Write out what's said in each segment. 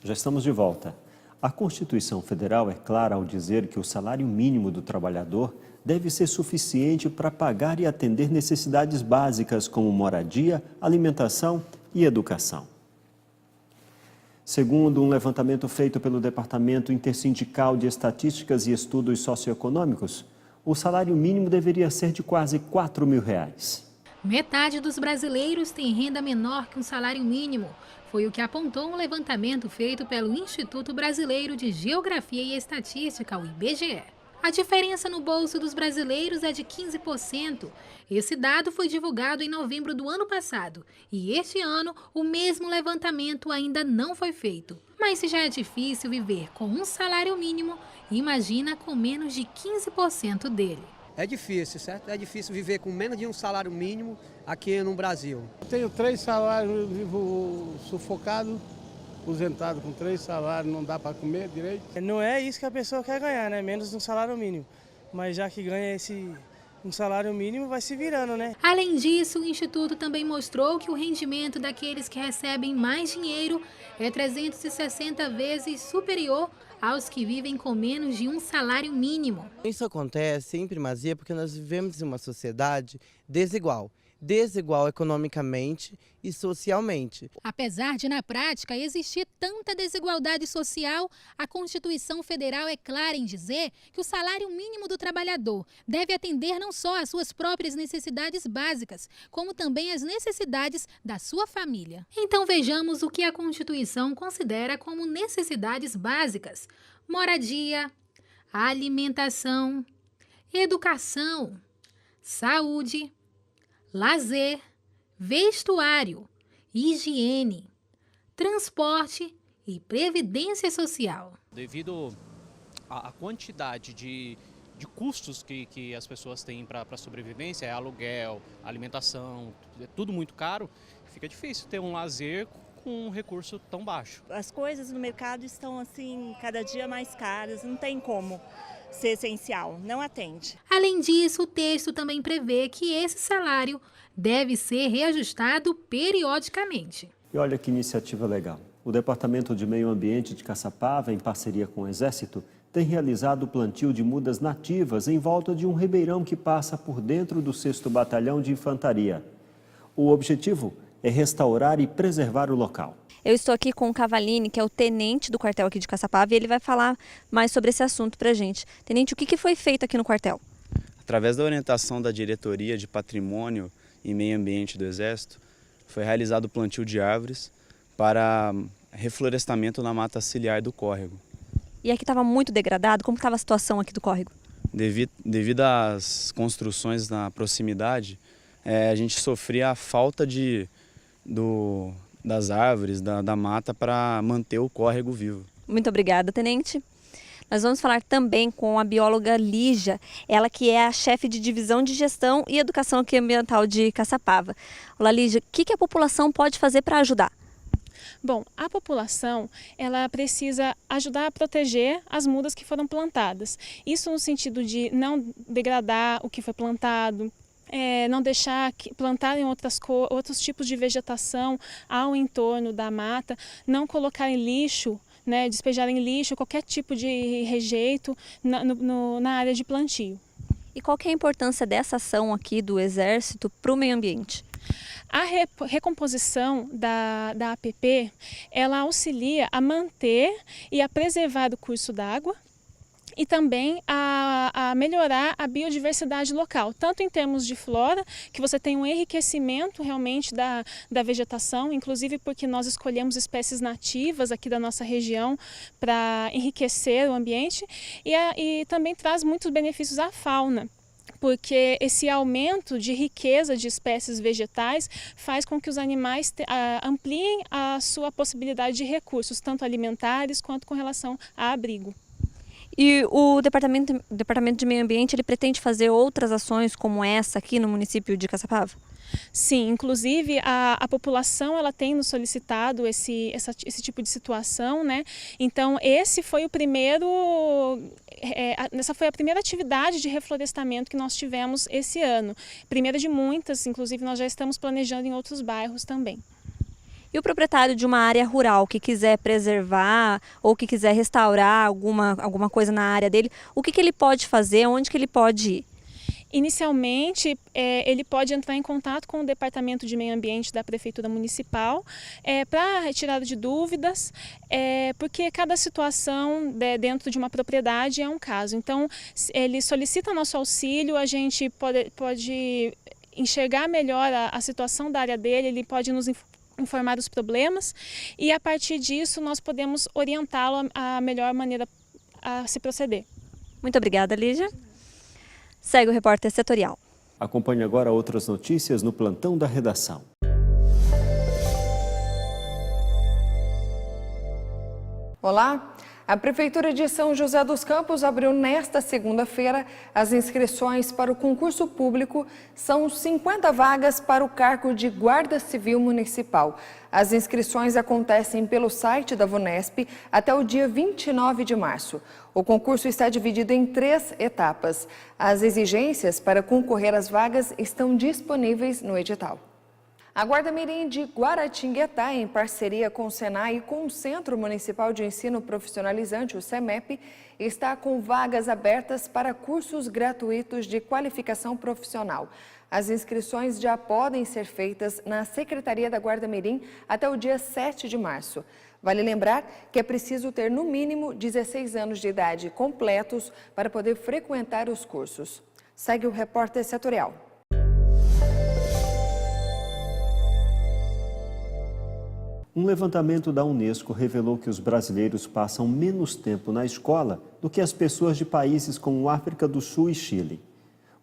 Já estamos de volta. A Constituição Federal é clara ao dizer que o salário mínimo do trabalhador deve ser suficiente para pagar e atender necessidades básicas como moradia, alimentação e educação. Segundo um levantamento feito pelo Departamento Intersindical de Estatísticas e Estudos Socioeconômicos, o salário mínimo deveria ser de quase R$ 4.000. Metade dos brasileiros tem renda menor que um salário mínimo. Foi o que apontou um levantamento feito pelo Instituto Brasileiro de Geografia e Estatística, o IBGE. A diferença no bolso dos brasileiros é de 15%. Esse dado foi divulgado em novembro do ano passado. E este ano, o mesmo levantamento ainda não foi feito. Mas se já é difícil viver com um salário mínimo, imagina com menos de 15% dele. É difícil, certo? É difícil viver com menos de um salário mínimo aqui no Brasil. Eu tenho 3 salários, vivo sufocado, aposentado com 3 salários, não dá para comer direito. Não é isso que a pessoa quer ganhar, né? Menos de um salário mínimo. Mas já que ganha um salário mínimo, vai se virando, né? Além disso, o Instituto também mostrou que o rendimento daqueles que recebem mais dinheiro é 360 vezes superior aos que vivem com menos de um salário mínimo. Isso acontece em primazia porque nós vivemos em uma sociedade desigual. Desigual economicamente e socialmente. Apesar de, na prática, existir tanta desigualdade social, a Constituição Federal é clara em dizer que o salário mínimo do trabalhador deve atender não só às suas próprias necessidades básicas, como também às necessidades da sua família. Então vejamos o que a Constituição considera como necessidades básicas: moradia, alimentação, educação, saúde, lazer, vestuário, higiene, transporte e previdência social. Devido à quantidade de custos que as pessoas têm para a sobrevivência, aluguel, alimentação, é tudo muito caro, fica difícil ter um lazer com um recurso tão baixo. As coisas no mercado estão assim cada dia mais caras, não tem como ser essencial, não atende. Além disso, o texto também prevê que esse salário deve ser reajustado periodicamente. E olha que iniciativa legal. O Departamento de Meio Ambiente de Caçapava, em parceria com o Exército, tem realizado o plantio de mudas nativas em volta de um ribeirão que passa por dentro do 6º Batalhão de Infantaria. O objetivo é restaurar e preservar o local. Eu estou aqui com o Cavalini, que é o tenente do quartel aqui de Caçapava, e ele vai falar mais sobre esse assunto para a gente. Tenente, o que foi feito aqui no quartel? Através da orientação da Diretoria de Patrimônio e Meio Ambiente do Exército, foi realizado o plantio de árvores para reflorestamento na mata ciliar do córrego. E aqui estava muito degradado? Como estava a situação aqui do córrego? Devido às construções na proximidade, a gente sofria a falta das árvores, da mata, para manter o córrego vivo. Muito obrigada, tenente. Nós vamos falar também com a bióloga Lígia, ela que é a chefe de divisão de gestão e educação ambiental de Caçapava. Olá, Lígia, o que a população pode fazer para ajudar? Bom, a população ela precisa ajudar a proteger as mudas que foram plantadas. Isso no sentido de não degradar o que foi plantado, não deixar plantarem outros tipos de vegetação ao entorno da mata, não colocar em lixo, despejar em lixo qualquer tipo de rejeito na área de plantio. E qual que é a importância dessa ação aqui do Exército para o meio ambiente? A recomposição da APP, ela auxilia a manter e a preservar o curso d'água e também a melhorar a biodiversidade local, tanto em termos de flora, que você tem um enriquecimento realmente da vegetação, inclusive porque nós escolhemos espécies nativas aqui da nossa região para enriquecer o ambiente, e também traz muitos benefícios à fauna, porque esse aumento de riqueza de espécies vegetais faz com que os animais ampliem a sua possibilidade de recursos, tanto alimentares quanto com relação a abrigo. E o Departamento de Meio Ambiente, ele pretende fazer outras ações como essa aqui no município de Caçapava? Sim, inclusive a população ela tem nos solicitado esse tipo de situação, né? Então essa foi a primeira atividade de reflorestamento que nós tivemos esse ano. Primeira de muitas, inclusive nós já estamos planejando em outros bairros também. E o proprietário de uma área rural que quiser preservar ou que quiser restaurar alguma coisa na área dele, o que ele pode fazer, onde que ele pode ir? Inicialmente, ele pode entrar em contato com o Departamento de Meio Ambiente da Prefeitura Municipal para retirada de dúvidas, porque cada situação dentro de uma propriedade é um caso. Então, ele solicita nosso auxílio, a gente pode enxergar melhor a situação da área dele, ele pode nos informar dos problemas e, a partir disso, nós podemos orientá-lo a melhor maneira a se proceder. Muito obrigada, Lígia. Segue o repórter setorial. Acompanhe agora outras notícias no plantão da redação. Olá! A Prefeitura de São José dos Campos abriu nesta segunda-feira as inscrições para o concurso público. São 50 vagas para o cargo de Guarda Civil Municipal. As inscrições acontecem pelo site da VUNESP até o dia 29 de março. O concurso está dividido em 3 etapas. As exigências para concorrer às vagas estão disponíveis no edital. A Guarda-Mirim de Guaratinguetá, em parceria com o Senai e com o Centro Municipal de Ensino Profissionalizante, o CEMEP, está com vagas abertas para cursos gratuitos de qualificação profissional. As inscrições já podem ser feitas na Secretaria da Guarda-Mirim até o dia 7 de março. Vale lembrar que é preciso ter no mínimo 16 anos de idade completos para poder frequentar os cursos. Segue o repórter setorial. Um levantamento da Unesco revelou que os brasileiros passam menos tempo na escola do que as pessoas de países como África do Sul e Chile.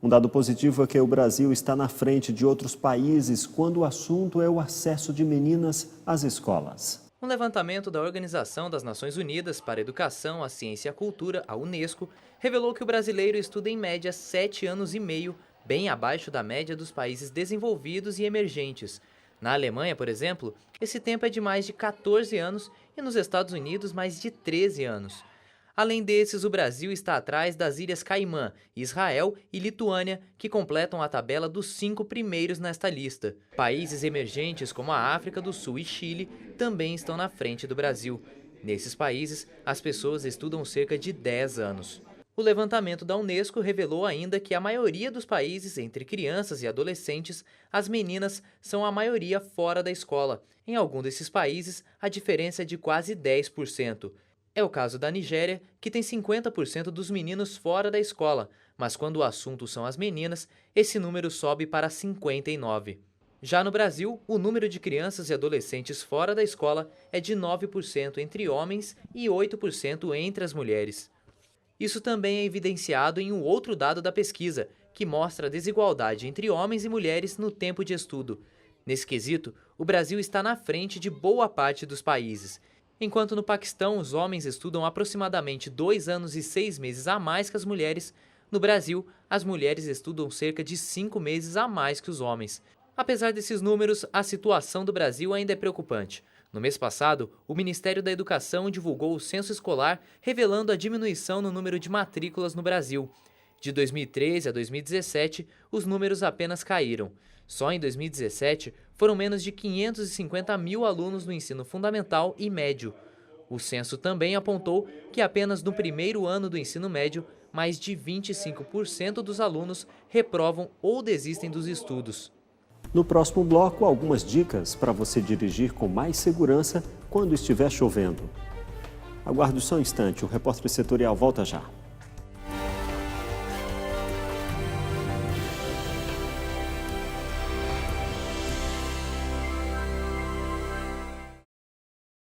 Um dado positivo é que o Brasil está na frente de outros países quando o assunto é o acesso de meninas às escolas. Um levantamento da Organização das Nações Unidas para a Educação, a Ciência e a Cultura, a Unesco, revelou que o brasileiro estuda em média 7 anos e meio, bem abaixo da média dos países desenvolvidos e emergentes. Na Alemanha, por exemplo, esse tempo é de mais de 14 anos e nos Estados Unidos mais de 13 anos. Além desses, o Brasil está atrás das Ilhas Caimã, Israel e Lituânia, que completam a tabela dos 5 primeiros nesta lista. Países emergentes como a África do Sul e Chile também estão na frente do Brasil. Nesses países, as pessoas estudam cerca de 10 anos. O levantamento da Unesco revelou ainda que a maioria dos países, entre crianças e adolescentes, as meninas são a maioria fora da escola. Em algum desses países, a diferença é de quase 10%. É o caso da Nigéria, que tem 50% dos meninos fora da escola, mas quando o assunto são as meninas, esse número sobe para 59%. Já no Brasil, o número de crianças e adolescentes fora da escola é de 9% entre homens e 8% entre as mulheres. Isso também é evidenciado em um outro dado da pesquisa, que mostra a desigualdade entre homens e mulheres no tempo de estudo. Nesse quesito, o Brasil está na frente de boa parte dos países. Enquanto no Paquistão os homens estudam aproximadamente 2 anos e 6 meses a mais que as mulheres, no Brasil as mulheres estudam cerca de 5 meses a mais que os homens. Apesar desses números, a situação do Brasil ainda é preocupante. No mês passado, o Ministério da Educação divulgou o censo escolar, revelando a diminuição no número de matrículas no Brasil. De 2013 a 2017, os números apenas caíram. Só em 2017, foram menos de 550 mil alunos no ensino fundamental e médio. O censo também apontou que apenas no primeiro ano do ensino médio, mais de 25% dos alunos reprovam ou desistem dos estudos. No próximo bloco, algumas dicas para você dirigir com mais segurança quando estiver chovendo. Aguarde só um instante, o repórter setorial volta já.